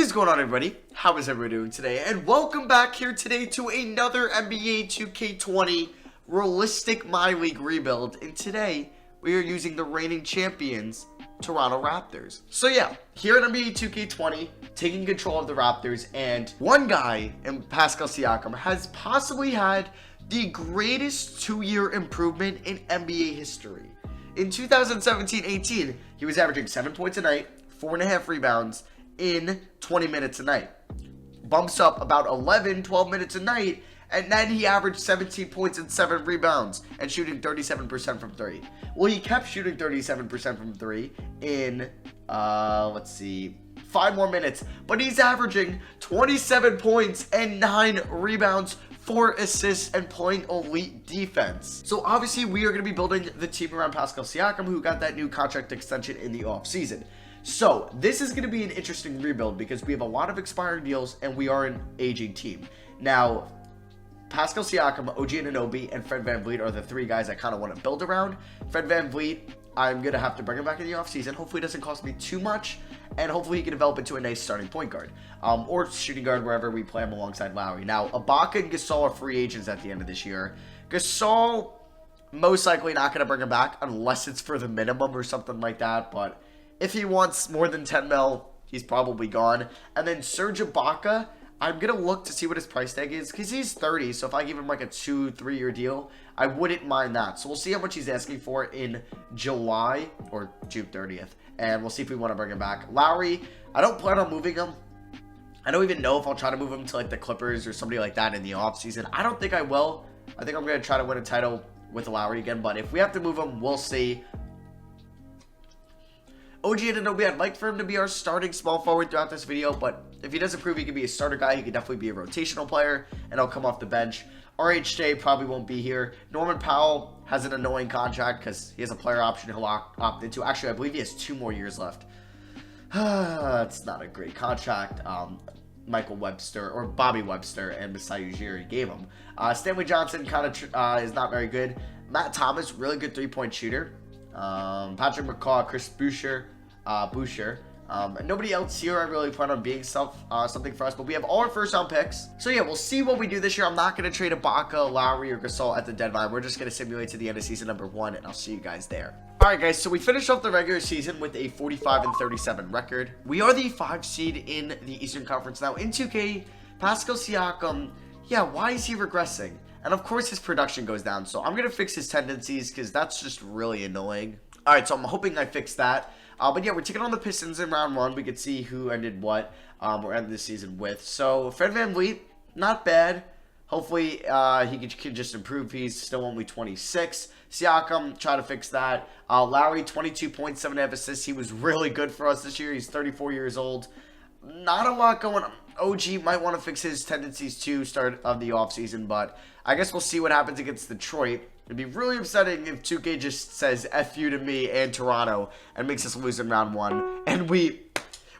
is going on, everybody? How is everybody doing today? And welcome back here today to another NBA 2K20 realistic My League rebuild. And today we are using the reigning champions, Toronto Raptors. So yeah, here at NBA 2K20, taking control of the Raptors, and one guy in Pascal Siakam has possibly had the greatest 2-year improvement in NBA history. In 2017-18, he was averaging 7 points a night, 4.5 rebounds in 20 minutes a night. Bumps up about 12 minutes a night, and then he averaged 17 points and 7 rebounds and shooting 37% from 3. Well, he kept shooting 37% from 3 in, 5 more minutes, but he's averaging 27 points and 9 rebounds, 4 assists, and playing elite defense. So obviously we are going to be building the team around Pascal Siakam, who got that new contract extension in the offseason. So this is going to be an interesting rebuild because we have a lot of expiring deals and we are an aging team. Now, Pascal Siakam, OG Anunoby, and Fred VanVleet are the 3 guys I kind of want to build around. Fred VanVleet, I'm going to have to bring him back in the offseason. Hopefully it doesn't cost me too much, and hopefully he can develop into a nice starting point guard. Or shooting guard wherever we play him alongside Lowry. Now, Ibaka and Gasol are free agents at the end of this year. Gasol, most likely not going to bring him back unless it's for the minimum or something like that, but if he wants more than 10 mil, he's probably gone. And then Serge Ibaka, I'm going to look to see what his price tag is because he's 30. So if I give him like a 2-3 year deal, I wouldn't mind that. So we'll see how much he's asking for in July or June 30th. And we'll see if we want to bring him back. Lowry, I don't plan on moving him. I don't even know if I'll try to move him to like the Clippers or somebody like that in the offseason. I don't think I will. I think I'm going to try to win a title with Lowry again. But if we have to move him, we'll see. OG Anunoby, I'd like for him to be our starting small forward throughout this video, but if he doesn't prove he can be a starter guy, he could definitely be a rotational player, and I'll come off the bench. RHJ probably won't be here. Norman Powell has an annoying contract because he has a player option he'll opt into. Actually, I believe he has 2 more years left. It's not a great contract. Michael Webster, or Bobby Webster, and Masai Ujiri gave him. Stanley Johnson kind of is not very good. Matt Thomas, really good 3-point shooter. Patrick McCaw, Chris Boucher, nobody else here I really plan on being something for us, but we have all our first round picks. So yeah, we'll see what we do this year. I'm not going to trade Ibaka, Lowry, or Gasol at the deadline. We're just going to simulate to the end of season number 1, and I'll see you guys there. Alright guys, so we finished off the regular season with a 45-37 record. We are the 5 seed in the Eastern Conference now. In 2K, Pascal Siakam, yeah, why is he regressing? And of course his production goes down, so I'm going to fix his tendencies because that's just really annoying. Alright, so I'm hoping I fix that. But yeah, we're taking on the Pistons in round 1. We could see who ended what we're ending this season with. So Fred VanVleet, not bad. Hopefully he can just improve. He's still only 26. Siakam, try to fix that. Lowry, 22 points, 7.5 assists. He was really good for us this year. He's 34 years old. Not a lot going on. OG might want to fix his tendencies too, start of the offseason, but I guess we'll see what happens against Detroit. It'd be really upsetting if 2K just says F you to me and Toronto and makes us lose in round 1. And we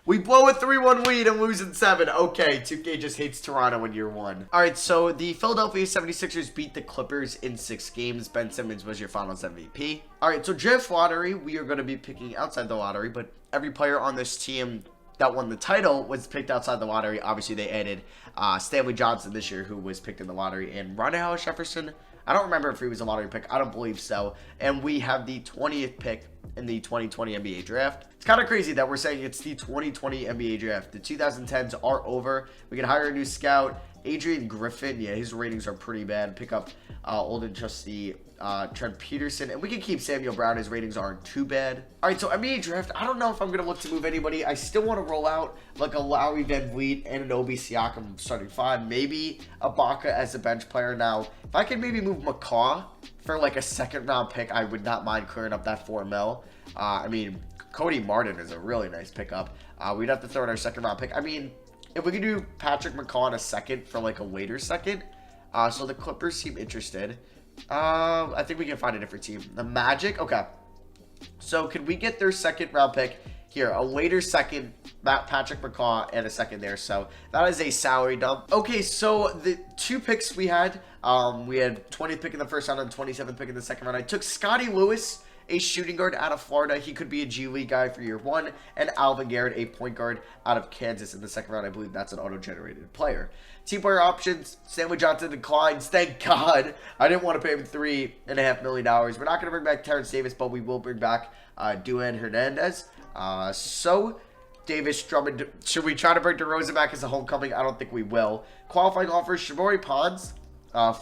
blow a 3-1 lead and lose in 7. Okay, 2K just hates Toronto in year 1. Alright, so the Philadelphia 76ers beat the Clippers in 6 games. Ben Simmons was your finals MVP. Alright, so draft lottery, we are going to be picking outside the lottery, but every player on this team that won the title was picked outside the lottery. Obviously, they added Stanley Johnson this year, who was picked in the lottery, and Rondae Jefferson. I don't remember if he was a lottery pick. I don't believe so. And we have the 20th pick in the 2020 NBA draft. It's kind of crazy that we're saying it's the 2020 NBA draft. The 2010s are over. We can hire a new scout. Adrian Griffin, yeah, his ratings are pretty bad. Pick up old and trusty Trent Peterson, and we can keep Samuel Brown. His ratings aren't too bad. All right, so NBA draft, I don't know if I'm going to look to move anybody. I still want to roll out like a Lowry, VanVleet, and Anunoby, Siakam starting 5. Maybe Ibaka as a bench player. Now, if I could maybe move McCaw for like a 2nd round pick, I would not mind clearing up that 4 mil. I mean, Cody Martin is a really nice pickup. We'd have to throw in our 2nd round pick. I mean, if we could do Patrick McCaw in a 2nd for like a later 2nd. So the Clippers seem interested. I think we can find a different team. The Magic, okay. So could we get their 2nd round pick here? A later 2nd, Patrick McCaw, and a 2nd there. So that is a salary dump. Okay, so the 2 picks we had 20th pick in the 1st round and 27th pick in the 2nd round. I took Scotty Lewis a shooting guard out of Florida. He could be a G League guy for year 1. And Alvin Garrett, a point guard out of Kansas in the second round. I believe that's an auto-generated player. Team player options, Stanley Johnson declines. Thank God. I didn't want to pay him $3.5 million. We're not going to bring back Terrence Davis, but we will bring back Duan Hernandez. Davis, Drummond. Should we try to bring DeRozan back as a homecoming? I don't think we will. Qualifying offers, Shamori Pons,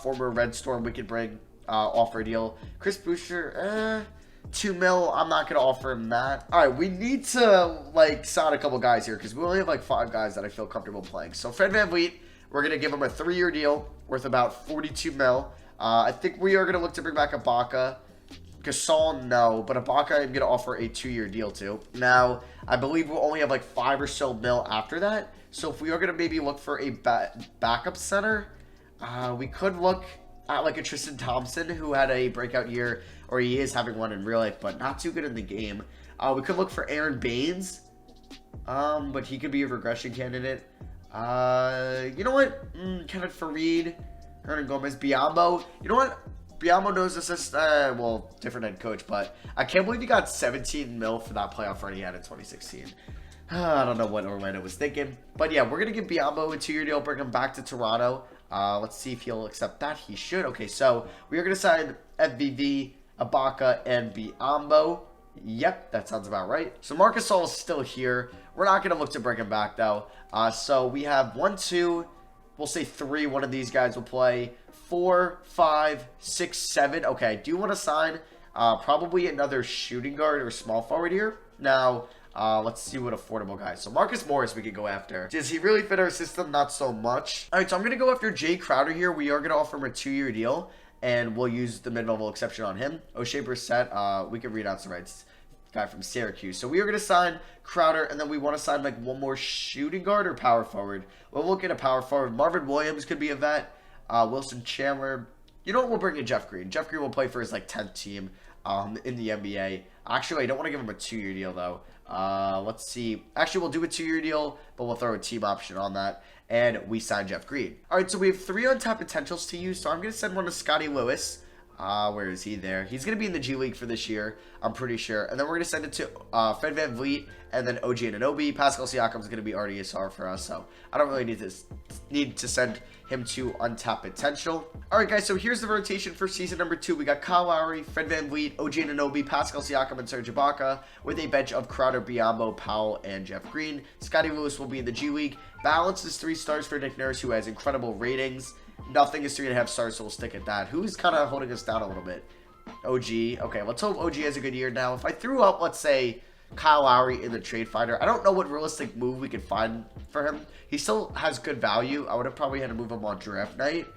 former Red Storm. We could bring offer deal. Chris Boucher, $2 mil. I'm not going to offer him that. All right, we need to, like, sign a couple guys here because we only have, like, 5 guys that I feel comfortable playing. So, Fred VanVleet, we're going to give him a 3-year deal worth about $42 mil. I think we are going to look to bring back Ibaka. Gasol, no, but Ibaka I'm going to offer a 2-year deal to. Now, I believe we'll only have like 5 or so mil after that. So if we are going to maybe look for a backup center, we could look at like a Tristan Thompson who had a breakout year, or he is having one in real life, but not too good in the game. We could look for Aaron Baines, but he could be a regression candidate. You know what? Kevin Fareed, Hernan Gomez, Biyombo. You know what? Biyombo knows this, well, different head coach, but I can't believe he got 17 mil for that playoff run he had in 2016. I don't know what Orlando was thinking. But yeah, we're going to give Biyombo a 2-year deal, bring him back to Toronto. Let's see if he'll accept that. He should. Okay, so we are going to sign FVV, Ibaka, and Biyombo. Yep, that sounds about right. So Marc Gasol is still here. We're not going to look to bring him back, though. So we have 1, 2, we'll say 3. One of these guys will play. 4, 5, 6, 7. Okay, I do want to sign probably another shooting guard or small forward here. Now, let's see what affordable guys. So Marcus Morris we could go after. Does he really fit our system? Not so much. All right, so I'm going to go after Jay Crowder here. We are going to offer him a 2-year deal, and we'll use the mid-level exception on him. O'Shea Brissett, we can read out some rights. Guy from Syracuse. So we are going to sign Crowder, and then we want to sign like one more shooting guard or power forward. We'll look at a power forward. Marvin Williams could be a vet. Wilson Chandler. You know what? We'll bring in Jeff Green. Jeff Green will play for his like 10th team in the NBA. Actually, I don't want to give him a 2-year deal though. Let's see. Actually, we'll do a 2-year deal, but we'll throw a team option on that. And we sign Jeff Green. All right, so we have 3 untapped potentials to use. So I'm going to send one to Scotty Lewis. Where is he there? He's going to be in the G League for this year, I'm pretty sure. And then we're going to send it to Fred VanVleet and then OG Anunoby. Pascal Siakam is going to be RDSR for us, so I don't really need to send him to untapped potential. All right, guys, so here's the rotation for season number 2. We got Kyle Lowry, Fred VanVleet, OG Anunoby, Pascal Siakam, and Serge Ibaka with a bench of Crowder, Biyombo, Powell, and Jeff Green. Scotty Lewis will be in the G League. Balance is 3 stars for Nick Nurse, who has incredible ratings. Nothing is 3.5 stars, so we'll stick at that. Who's kind of holding us down a little bit? OG. Okay, let's hope OG has a good year now. If I threw up, let's say, Kyle Lowry in the trade finder, I don't know what realistic move we could find for him. He still has good value. I would have probably had to move him on draft night.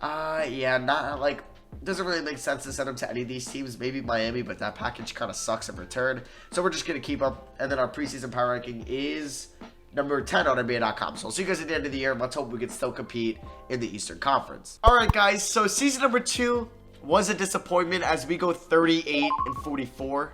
Yeah, not like, doesn't really make sense to send him to any of these teams. Maybe Miami, but that package kind of sucks in return. So we're just going to keep him. And then our preseason power ranking is number 10 on NBA.com. So I'll see you guys at the end of the year. Let's hope we can still compete in the Eastern Conference. All right, guys. So season number 2 was a disappointment as we go 38-44.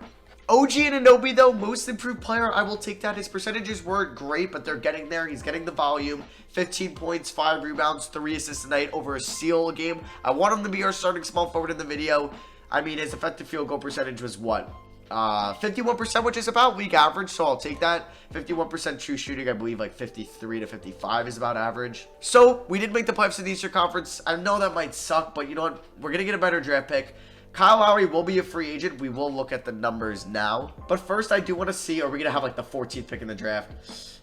OG Anunoby, though, most improved player. I will take that. His percentages weren't great, but they're getting there. He's getting the volume. 15 points, 5 rebounds, 3 assists a night over a steal a game. I want him to be our starting small forward in the video. I mean, his effective field goal percentage was what? 51%, which is about league average, so I'll take that. 51% true shooting, I believe like 53 to 55 is about average. So we did make the playoffs in the Eastern Conference. I know that might suck, but you know what? We're going to get a better draft pick. Kyle Lowry will be a free agent. We will look at the numbers now. But first, I do want to see, are we going to have like the 14th pick in the draft?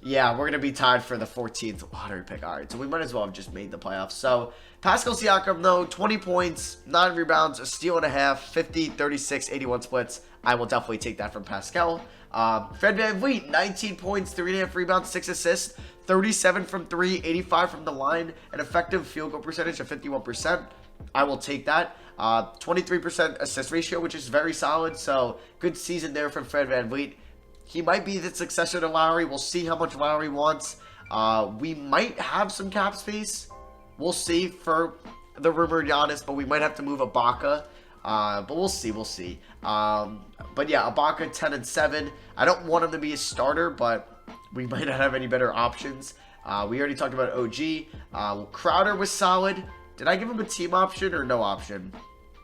Yeah, we're going to be tied for the 14th lottery pick. All right, so we might as well have just made the playoffs. So Pascal Siakam, though, 20 points, 9 rebounds, a steal and a half, 50, 36, 81 splits. I will definitely take that from Pascal. Fred VanVleet, 19 points, 3.5 rebounds, 6 assists, 37 from 3, 85 from the line, an effective field goal percentage of 51%. I will take that. 23% assist ratio, which is very solid. So good season there from Fred VanVleet. He might be the successor to Lowry. We'll see how much Lowry wants. We might have some cap space. We'll see for the rumored Giannis, but we might have to move Ibaka. But we'll see. But yeah, Ibaka 10 and 7. I don't want him to be a starter, but we might not have any better options. We already talked about OG. Crowder was solid. Did I give him a team option or no option?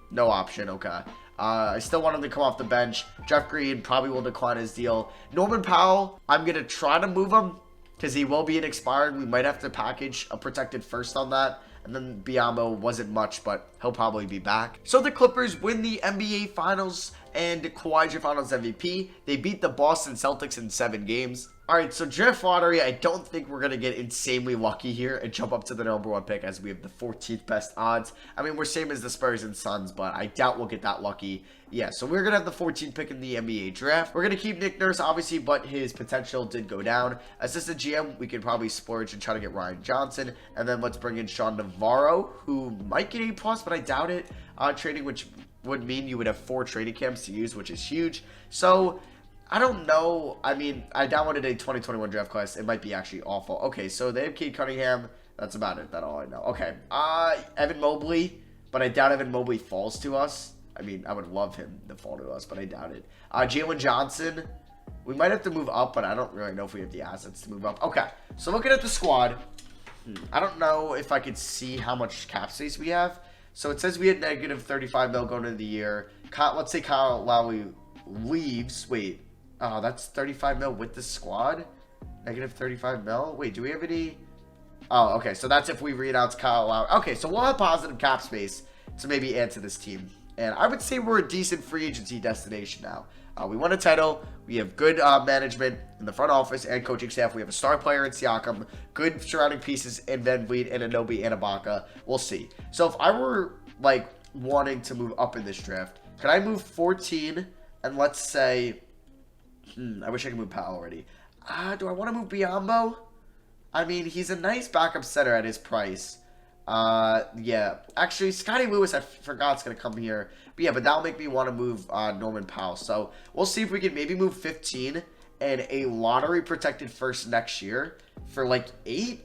No option, okay. I still want him to come off the bench. Jeff Green probably will decline his deal. Norman Powell, I'm going to try to move him because he will be an expired. We might have to package a protected first on that. And then Biyombo wasn't much, but he'll probably be back. So the Clippers win the NBA Finals and Kawhi Finals MVP. They beat the Boston Celtics in 7 games. Alright, so draft lottery, I don't think we're going to get insanely lucky here and jump up to the number 1 pick as we have the 14th best odds. I mean, we're same as the Spurs and Suns, but I doubt we'll get that lucky. Yeah, so we're going to have the 14th pick in the NBA draft. We're going to keep Nick Nurse, obviously, but his potential did go down. Assistant GM, we could probably splurge and try to get Ryan Johnson. And then let's bring in Sean Navarro, who might get A+, but I doubt it. Trading, which would mean you would have 4 trading camps to use, which is huge. So I don't know. I mean, I downloaded a 2021 draft class. It might be actually awful. Okay, so they have Cade Cunningham. That's about it. That's all I know. Okay. Evan Mobley, but I doubt Evan Mobley falls to us. I mean, I would love him to fall to us, but I doubt it. Jalen Johnson. We might have to move up, but I don't really know if we have the assets to move up. Okay, so looking at the squad, I don't know if I could see how much cap space we have. So it says we had negative 35 mil going into the year. Let's say Kyle Lowry leaves. Wait. Oh, that's 35 mil with the squad? Negative 35 mil? Wait, do we have any? Oh, okay. So that's if we renounce Kyle Lowry. Okay, so we'll have positive cap space to maybe add to this team. And I would say we're a decent free agency destination now. We won a title. We have good management in the front office and coaching staff. We have a star player in Siakam, good surrounding pieces in Van Vliet and Anunoby and Ibaka. We'll see. So if I were like wanting to move up in this draft, could I move 14 and let's say, I wish I could move Powell already. Do I want to move Biyombo? I mean, he's a nice backup center at his price. Yeah. Actually, Scotty Lewis, I forgot, is going to come here. But yeah, but that'll make me want to move Norman Powell. So we'll see if we can maybe move 15 and a lottery protected first next year for like 8.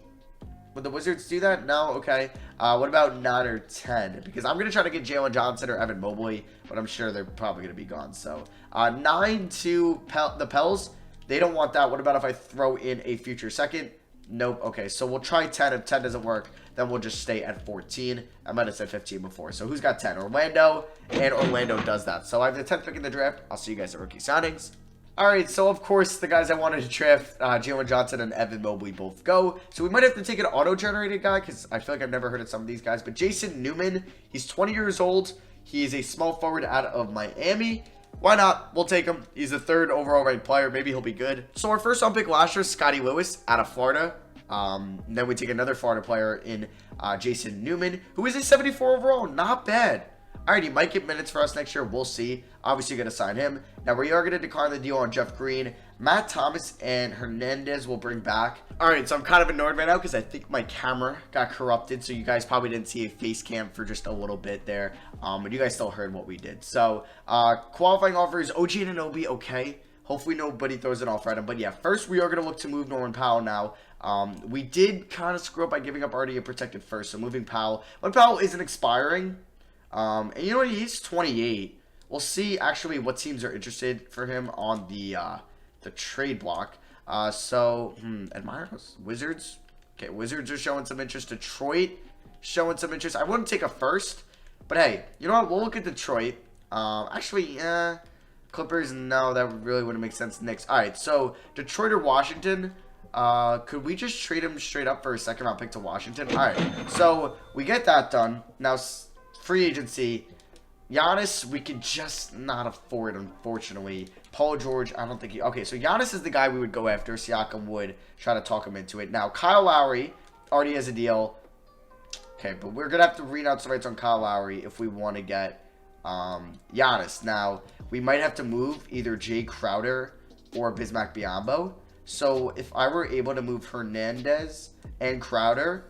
Would the Wizards do that? No? Okay. What about 9 or 10? Because I'm going to try to get Jalen Johnson or Evan Mobley, but I'm sure they're probably going to be gone. So 9 to the Pels. They don't want that. What about if I throw in a future second? Nope. Okay, so we'll try 10. If 10 doesn't work, then we'll just stay at 14. I might have said 15 before. So who's got 10? Orlando, and Orlando does that. So I have the 10th pick in the draft. I'll see you guys at rookie signings. All right, so of course, the guys I wanted to draft, Jalen Johnson and Evan Mobley both go. So we might have to take an auto-generated guy because I feel like I've never heard of some of these guys. But Jason Newman, he's 20 years old. He is a small forward out of Miami. Why not? We'll take him. He's the 3rd overall ranked player. Maybe he'll be good. So our first round pick last year, Scotty Lewis out of Florida. Then we take another Florida player in Jason Newman, who is a 74 overall. Not bad. All right, he might get minutes for us next year. We'll see. Obviously, you're going to sign him. Now, we are going to decline the deal on Jeff Green. Matt Thomas and Hernandez will bring back. All right, so I'm kind of annoyed right now because I think my camera got corrupted. So you guys probably didn't see a face cam for just a little bit there. But you guys still heard what we did. So qualifying offers, OG Anunoby, okay. Hopefully nobody throws it off at him. But yeah, first we are going to look to move Norman Powell now. We did kind of screw up by giving up already a protected first. So moving Powell. When Powell isn't expiring. And you know what? He's 28. We'll see actually what teams are interested for him on the trade block. Admirals, Wizards. Okay, Wizards are showing some interest. Detroit showing some interest. I wouldn't take a first, but hey, you know what? We'll look at Detroit. Clippers. No, that really wouldn't make sense. Knicks. All right, so Detroit or Washington. Could we just trade him straight up for a 2nd round pick to Washington? All right, so we get that done now. Free agency. Giannis, we could just not afford, unfortunately. Paul George, I don't think he... Okay, so Giannis is the guy we would go after. Siakam would try to talk him into it. Now, Kyle Lowry already has a deal. Okay, but we're going to have to renounce the rights on Kyle Lowry if we want to get Giannis. Now, we might have to move either Jay Crowder or Bismack Biyombo. So, if I were able to move Hernandez and Crowder...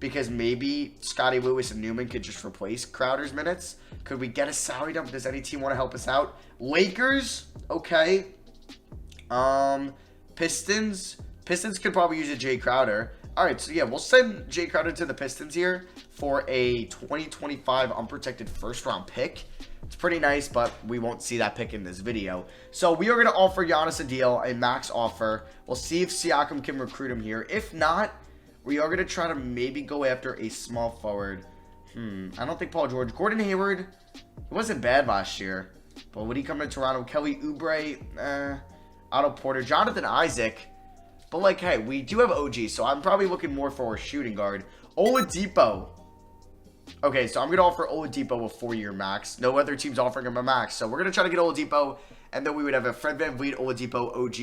because maybe Scotty Lewis and Newman could just replace Crowder's minutes. Could we get a salary dump? Does any team want to help us out? Lakers, okay. Pistons could probably use a Jay Crowder. All right, so yeah, we'll send Jay Crowder to the Pistons here for a 2025 unprotected 1st round pick. It's pretty nice, but we won't see that pick in this video. So we are going to offer Giannis a deal, a max offer. We'll see if Siakam can recruit him here. If not, we are going to try to maybe go after a small forward. I don't think Paul George. Gordon Hayward, he wasn't bad last year. But would he come to Toronto? Kelly Oubre, Otto Porter, Jonathan Isaac. But, like, hey, we do have OG, so I'm probably looking more for a shooting guard. Oladipo. Okay, so I'm going to offer Oladipo a 4-year max. No other team's offering him a max. So we're going to try to get Oladipo, and then we would have a Fred VanVleet, Oladipo, OG,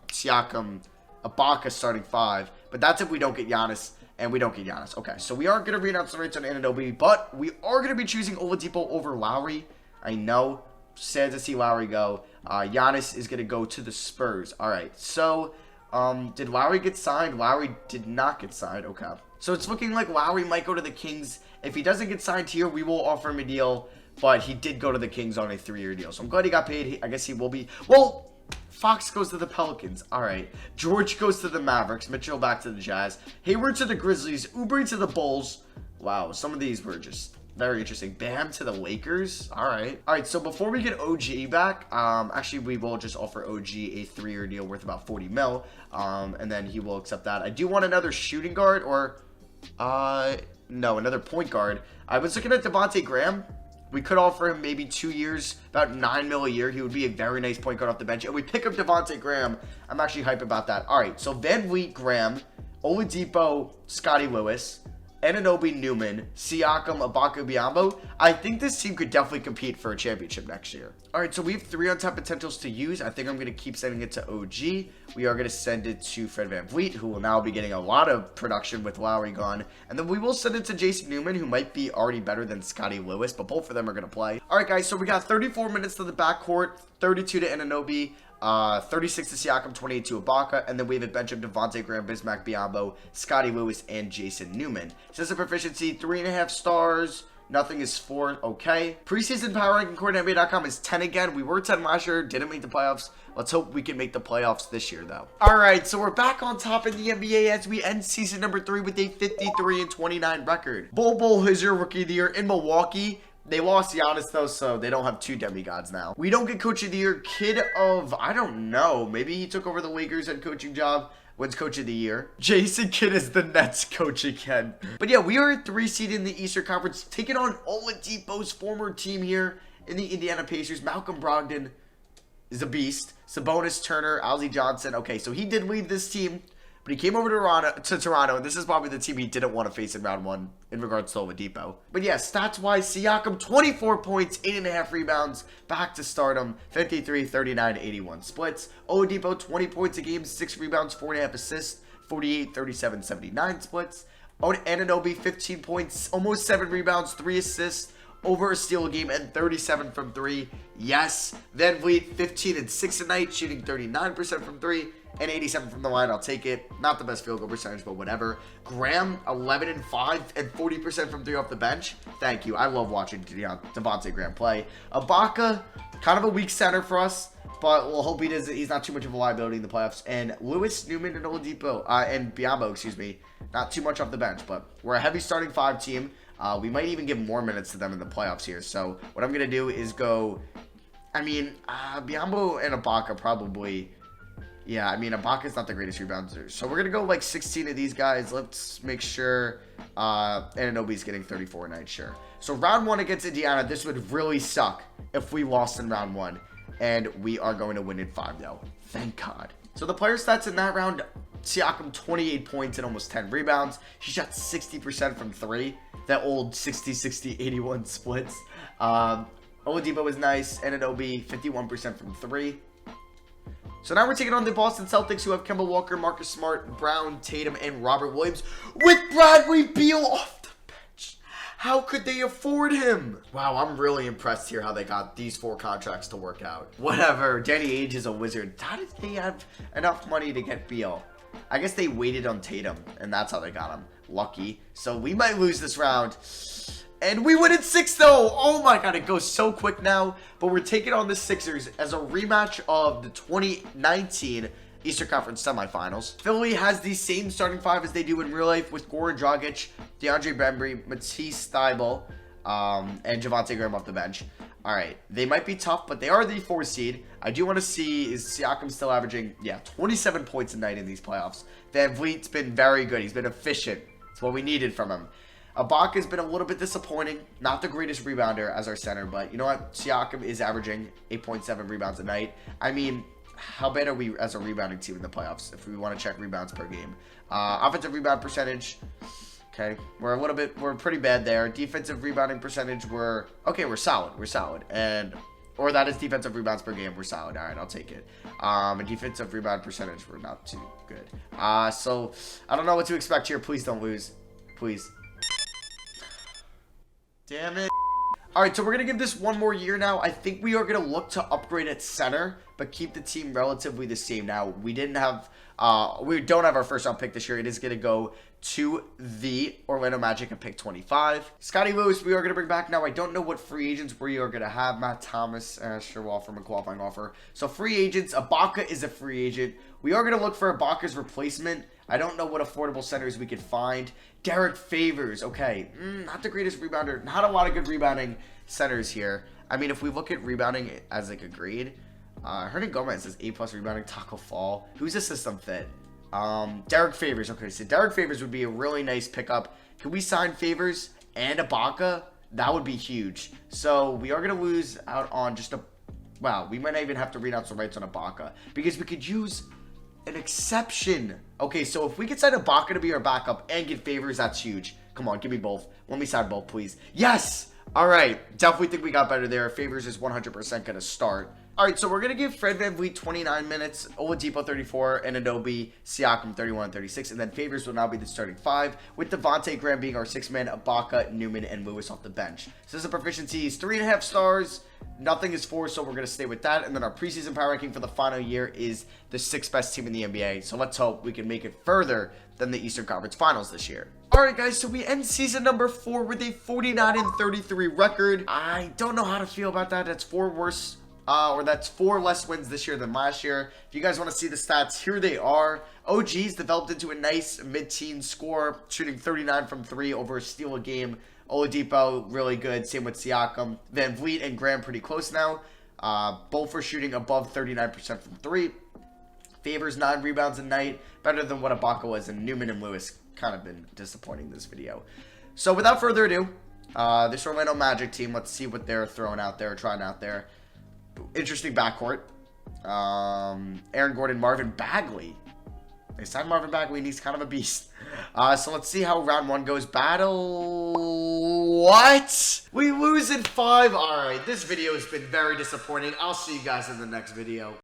Siakam, Ibaka starting 5. But that's if we don't get Giannis, and we don't get Giannis. Okay, so we aren't going to re-announce the rates on Anunoby, but we are going to be choosing Oladipo over Lowry. I know. Sad to see Lowry go. Giannis is going to go to the Spurs. All right, so did Lowry get signed? Lowry did not get signed. Okay. So it's looking like Lowry might go to the Kings. If he doesn't get signed here, we will offer him a deal. But he did go to the Kings on a 3-year deal. So I'm glad he got paid. I guess he will be. Well, Fox goes to the Pelicans. All right. George goes to the Mavericks. Mitchell back to the Jazz. Hayward to the Grizzlies. Oubre to the Bulls. Wow. Some of these were just very interesting. Bam to the Lakers. All right. All right. So before we get OG back, actually, we will just offer OG a 3-year deal worth about 40 mil. And then he will accept that. I do want another shooting guard or... no, another point guard. I was looking at Devontae Graham. We could offer him maybe 2 years, about 9 mil a year. He would be a very nice point guard off the bench. And we pick up Devontae Graham. I'm actually hyped about that. All right, so VanVleet, Graham, Oladipo, Scotty Lewis, Anunoby, Newman, Siakam, Ibaka, Biyombo. I think this team could definitely compete for a championship next year. All right, so we have 3 on-top potentials to use. I think I'm going to keep sending it to OG. We are going to send it to Fred VanVleet, who will now be getting a lot of production with Lowry gone. And then we will send it to Jason Newman, who might be already better than Scotty Lewis, but both of them are going to play. All right, guys, so we got 34 minutes to the backcourt, 32 to Anunoby, 36 to Siakam, 28 to Ibaka, and then we have a bench of Devontae Graham, Bismack Biyombo, Scotty Lewis, and Jason Newman. Says the proficiency, 3.5 stars. Nothing is 4. Okay. Preseason power ranking core at NBA.com is 10 again. We were 10 last year. Didn't make the playoffs. Let's hope we can make the playoffs this year, though. All right. So we're back on top in the NBA as we end season number 3 with a 53-29 record. Bol is your rookie of the year in Milwaukee. They lost Giannis, though, so they don't have 2 demigods now. We don't get coach of the year. Kid of, I don't know. Maybe he took over the Lakers head coaching job. Wins coach of the year. Jason Kidd is the Nets coach again. But yeah, we are a 3 seed in the Eastern Conference, taking on Oladipo's former team here in the Indiana Pacers. Malcolm Brogdon is a beast. Sabonis, Turner, Ozzie Johnson. Okay, so he did lead this team, but he came over to Toronto, and this is probably the team he didn't want to face in round 1 in regards to Oladipo. But yeah, stats-wise, Siakam, 24 points, 8.5 rebounds, back to stardom, 53, 39, 81 splits. Oladipo, 20 points a game, 6 rebounds, 4.5 assists, 48, 37, 79 splits. Anunoby, 15 points, almost 7 rebounds, 3 assists, over a steal a game, and 37 from 3. Yes. VanVleet, 15 and 6 a night, shooting 39% from 3. And 87 from the line, I'll take it. Not the best field goal percentage, but whatever. Graham, 11 and 5 and 40% from 3 off the bench. Thank you. I love watching Devontae Graham play. Ibaka, kind of a weak center for us, but we'll hope he's not too much of a liability in the playoffs. And Lewis, Newman, and Oladipo, and Biyombo, excuse me, not too much off the bench, but we're a heavy starting 5 team. We might even give more minutes to them in the playoffs here. So what I'm going to do is go, Biyombo and Ibaka probably... Yeah, Ibaka's not the greatest rebounder. So we're going to go like 16 of these guys. Let's make sure Anunoby's getting 34 a night, sure. So round 1 against Indiana, this would really suck if we lost in round 1. And we are going to win in 5, though. Thank God. So the player stats in that round, Siakam, 28 points and almost 10 rebounds. He shot 60% from 3. That old 60-60-81 splits. Oladipo was nice. Anunoby, 51% from 3. So now we're taking on the Boston Celtics, who have Kemba Walker, Marcus Smart, Brown, Tatum, and Robert Williams, with Bradley Beal off the bench. How could they afford him? Wow, I'm really impressed here how they got these 4 contracts to work out. Whatever, Danny Ainge is a wizard. How did they have enough money to get Beal? I guess they waited on Tatum, and that's how they got him. Lucky. So we might lose this round. And we win in 6, though. Oh, my God. It goes so quick now. But we're taking on the Sixers as a rematch of the 2019 Eastern Conference semifinals. Philly has the same starting 5 as they do in real life with Goran Dragic, DeAndre Bembry, Matisse Thybulle, and Devontae Graham off the bench. All right. They might be tough, but they are the 4 seed. I do want to see, is Siakam still averaging, 27 points a night in these playoffs. VanVleet's been very good. He's been efficient. It's what we needed from him. Ibaka's been a little bit disappointing. Not the greatest rebounder as our center, but you know what? Siakam is averaging 8.7 rebounds a night. I mean, how bad are we as a rebounding team in the playoffs if we want to check rebounds per game? Offensive rebound percentage, okay, we're pretty bad there. Defensive rebounding percentage, we're solid, or that is defensive rebounds per game, we're solid. All right, I'll take it. And defensive rebound percentage, we're not too good. So I don't know what to expect here. Please don't lose, please. Damn it. All right, so we're going to give this one more year now. I think we are going to look to upgrade at center, but keep the team relatively the same. Now, we don't have our first round pick this year. It is going to go to the Orlando Magic at pick 25. Scotty Lewis, we are going to bring back. Now, I don't know what free agents we are going to have. Matt Thomas, sure, we'll offer him a qualifying offer. So, free agents, Ibaka is a free agent. We are going to look for Ibaka's replacement. I don't know what affordable centers we could find. Derek Favors, okay, not the greatest rebounder. Not a lot of good rebounding centers here. I mean, if we look at rebounding as like a grade, Hernan Gomez says A+ rebounding. Taco Fall, who's a system fit? Derek Favors, okay, so Derek Favors would be a really nice pickup. Can we sign Favors and Ibaka? That would be huge. So we are going to lose out on just a, wow, we might not even have to read out some rights on Ibaka because we could use an exception. Okay, so if we could sign Ibaka to be our backup and get Favors, that's huge. Come on, give me both. Let me sign both, please. Yes! All right, definitely think we got better there. Favors is 100% going to start. All right, so we're going to give Fred VanVleet 29 minutes, Oladipo 34, and Anunoby, Siakam 31 and 36, and then Favors will now be the starting 5, with Devontae Graham being our 6th man, Ibaka, Newman, and Lewis off the bench. So this is a proficiency is 3.5 stars. Nothing is 4, so we're going to stay with that. And then our preseason power ranking for the final year is the 6th best team in the NBA. So let's hope we can make it further than the Eastern Conference Finals this year. Alright guys, so we end season number 4 with a 49 and 33 record. I don't know how to feel about that. That's 4 worse. That's 4 less wins this year than last year. If you guys want to see the stats, here they are. OG's developed into a nice mid-teen score, shooting 39 from 3 over a steal a game. Oladipo, really good. Same with Siakam. VanVleet and Graham pretty close now. Both are shooting above 39% from 3. Favors 9 rebounds a night, better than what Ibaka was. And Newman and Lewis kind of been disappointing this video. So without further ado, this Orlando Magic team, let's see what they're throwing out there, trying out there. Interesting backcourt. Aaron Gordon, Marvin Bagley. They signed Marvin Bagley, and he's kind of a beast. So let's see how round 1 goes. Battle. What? We lose in 5. All right, this video has been very disappointing. I'll see you guys in the next video.